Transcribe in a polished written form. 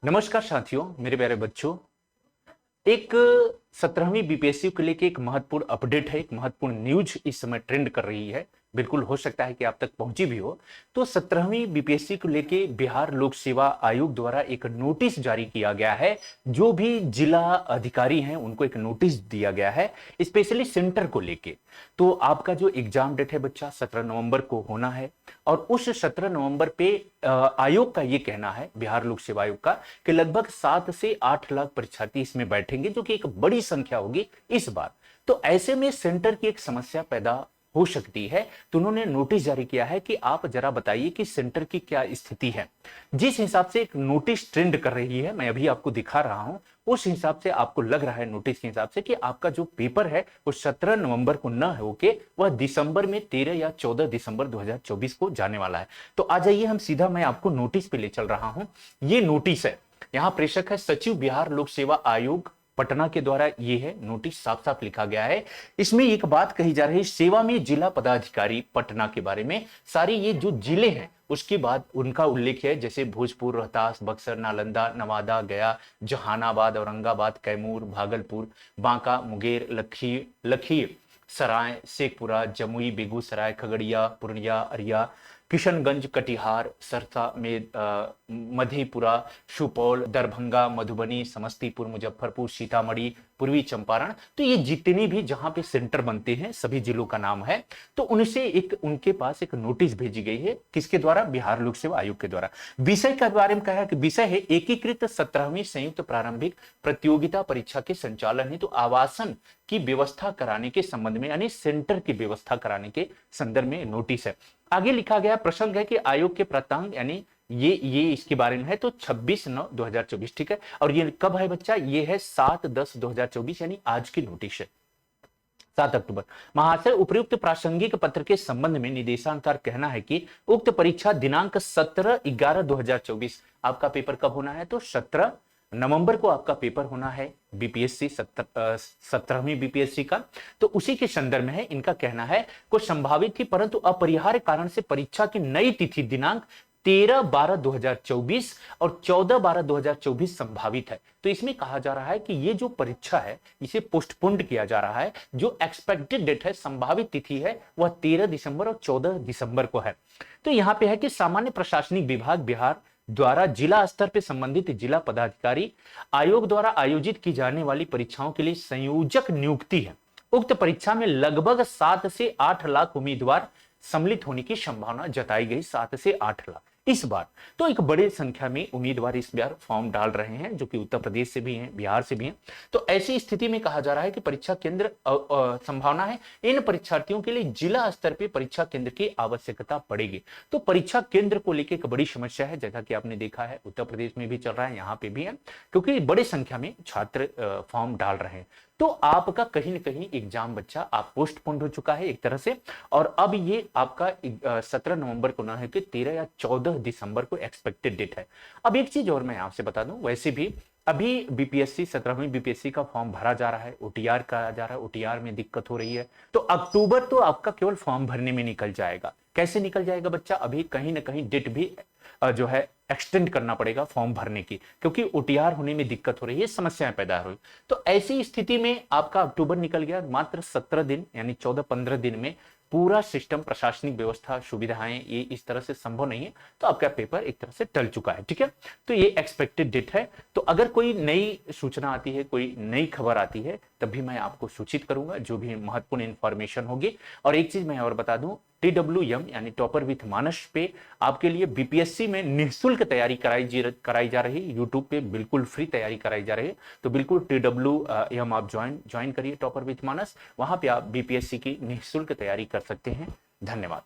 नमस्कार साथियों, मेरे प्यारे बच्चों। एक 17वीं बीपीएससी को लेके एक महत्वपूर्ण अपडेट है, एक महत्वपूर्ण न्यूज इस समय ट्रेंड कर रही है। बिल्कुल हो सकता है कि आप तक पहुंची भी हो। तो 17वीं बीपीएससी को लेके बिहार लोक सेवा आयोग द्वारा एक नोटिस जारी किया गया है। जो भी जिला अधिकारी हैं उनको एक नोटिस दिया गया है, स्पेशली सेंटर को लेके। तो आपका जो एग्जाम डेट है बच्चा 17 नवंबर को होना है, और उस 17 नवंबर पे आयोग का ये कहना है, बिहार लोक सेवा आयोग का, कि लगभग 7 से 8 लाख परीक्षार्थी इसमें बैठेंगे, जो कि एक बड़ी संख्या होगी इस बार। तो ऐसे में सेंटर की एक समस्या पैदा हो सकती है। तो उन्होंने नोटिस जारी किया है कि आप जरा बताइए कि सेंटर की क्या स्थिति है। जिस हिसाब से एक नोटिस ट्रेंड कर रही है, मैं अभी आपको दिखा रहा हूं, उस हिसाब से आपको लग रहा है नोटिस के हिसाब से कि आपका जो पेपर है वो 17 नवंबर को न होके वह दिसंबर में 13 या 14 दिसंबर 2024 को जाने वाला है। तो आ जाइए, हम सीधा मैं आपको नोटिस पे ले चल रहा हूं। ये नोटिस है, यहां प्रेषक है सचिव बिहार लोक सेवा आयोग पटना के द्वारा। ये है नोटिस, साफ साफ लिखा गया है। इसमें एक बात कही जा रही है, सेवा में जिला पदाधिकारी पटना के बारे में। सारे ये जो जिले हैं उसके बाद उनका उल्लेख है, जैसे भोजपुर, रोहतास, बक्सर, नालंदा, नवादा, गया, जहानाबाद, औरंगाबाद, कैमूर, भागलपुर, बांका, मुंगेर, लखीर सराय, शेखपुरा, जमुई, बेगूसराय, खगड़िया, पूर्णिया, अरिया, किशनगंज, कटिहार, सरसा में मधेपुरा, सुपौल, दरभंगा, मधुबनी, समस्तीपुर, मुजफ्फरपुर, सीतामढ़ी, पूर्वी चंपारण। तो ये जितने भी जहां पे सेंटर बनते हैं सभी जिलों का नाम है। तो उनसे एक उनके पास एक नोटिस भेजी गई है, किसके द्वारा? बिहार लोक सेवा आयोग के द्वारा। विषय के बारे में कहा है कि विषय है एकीकृत 17वीं संयुक्त प्रारंभिक प्रतियोगिता परीक्षा के संचालन हेतु तो आवासन की व्यवस्था कराने के संबंध में, यानी सेंटर की व्यवस्था कराने के संदर्भ में नोटिस है। आगे लिखा गया प्रसंग है कि आयोग के प्रांतांग, यानी ये इसके बारे में है, तो 26/9/2024, ठीक है। और ये कब है बच्चा? ये है 7/10/2024, यानी आज की नोटिस है, 7 अक्टूबर। महाशय, उपयुक्त प्रासंगिक पत्र के संबंध में निदेशानुसार कहना है कि उक्त परीक्षा दिनांक 17/11/2024, आपका पेपर कब होना है? तो 17 नवंबर को आपका पेपर होना है, बीपीएससी 17वीं बीपीएससी का। तो उसी के संदर्भ में है, इनका कहना है कुछ संभावित थी, परंतु अपरिहार्य कारण से परीक्षा की नई तिथि दिनांक 13/12/2024 और 14/12/2024 संभावित है। तो इसमें कहा जा रहा है कि ये जो परीक्षा है इसे पोस्टपोन्ड किया जा रहा है। जो एक्सपेक्टेड डेट है, संभावित तिथि है, वह 13 दिसंबर और 14 दिसंबर को है। तो यहां पे है कि सामान्य प्रशासनिक विभाग बिहार द्वारा जिला स्तर पर संबंधित जिला पदाधिकारी आयोग द्वारा आयोजित की जाने वाली परीक्षाओं के लिए संयोजक नियुक्ति है। उक्त परीक्षा में लगभग 7 से 8 लाख उम्मीदवार सम्मिलित होने की संभावना जताई गई, 7 से 8 लाख इस बार। तो एक बड़ी संख्या में उम्मीदवार इस बार फॉर्म डाल रहे हैं, जो कि उत्तर प्रदेश से भी हैं, बिहार से भी हैं। तो ऐसी स्थिति में कहा जा रहा है कि परीक्षा केंद्र संभावना है इन परीक्षार्थियों के लिए जिला स्तर पर परीक्षा केंद्र की आवश्यकता पड़ेगी। तो परीक्षा केंद्र को लेकर एक बड़ी समस्या है, जैसा कि आपने देखा है उत्तर प्रदेश में भी चल रहा है, यहाँ पे भी है, क्योंकि बड़ी संख्या में छात्र फॉर्म डाल रहे हैं। तो आपका कहीं ना कहीं एग्जाम बच्चा आप पोस्टपोन्ड हो चुका है एक तरह से, और अब ये आपका 17 नवंबर को ना है कि 13 या 14 दिसंबर को एक्सपेक्टेड डेट है। अब एक चीज और मैं आपसे बता दूं, वैसे भी अभी बीपीएससी 17वीं बीपीएससी का फॉर्म भरा जा रहा है, ओटीआर कहा जा रहा है, ओटीआर में दिक्कत हो रही है। तो अक्टूबर तो आपका केवल फॉर्म भरने में निकल जाएगा। कैसे निकल जाएगा बच्चा? अभी कहीं ना कहीं डेट भी जो है एक्सटेंड करना पड़ेगा फॉर्म भरने की, क्योंकि ओटीआर होने में दिक्कत हो रही है, समस्याएं पैदा हो रही। तो ऐसी स्थिति में आपका अक्टूबर निकल गया, मात्र 17 दिन यानी 14-15 दिन में पूरा सिस्टम, प्रशासनिक व्यवस्था, सुविधाएं ये इस तरह से संभव नहीं है। तो आपका पेपर एक तरह से टल चुका है, ठीक है। तो ये एक्सपेक्टेड डेट है। तो अगर कोई नई सूचना आती है, कोई नई खबर आती है, तब भी मैं आपको सूचित करूंगा, जो भी महत्वपूर्ण इंफॉर्मेशन होगी। और एक चीज मैं और बता दूं, TWM यानी टॉपर विथ मानस पे आपके लिए बीपीएससी में निःशुल्क तैयारी कराई जा रही है, यूट्यूब पे बिल्कुल फ्री तैयारी कराई जा रही है। तो बिल्कुल TWM आप ज्वाइन करिए टॉपर विथ मानस, वहां पे आप बीपीएससी की निःशुल्क तैयारी कर सकते हैं। धन्यवाद।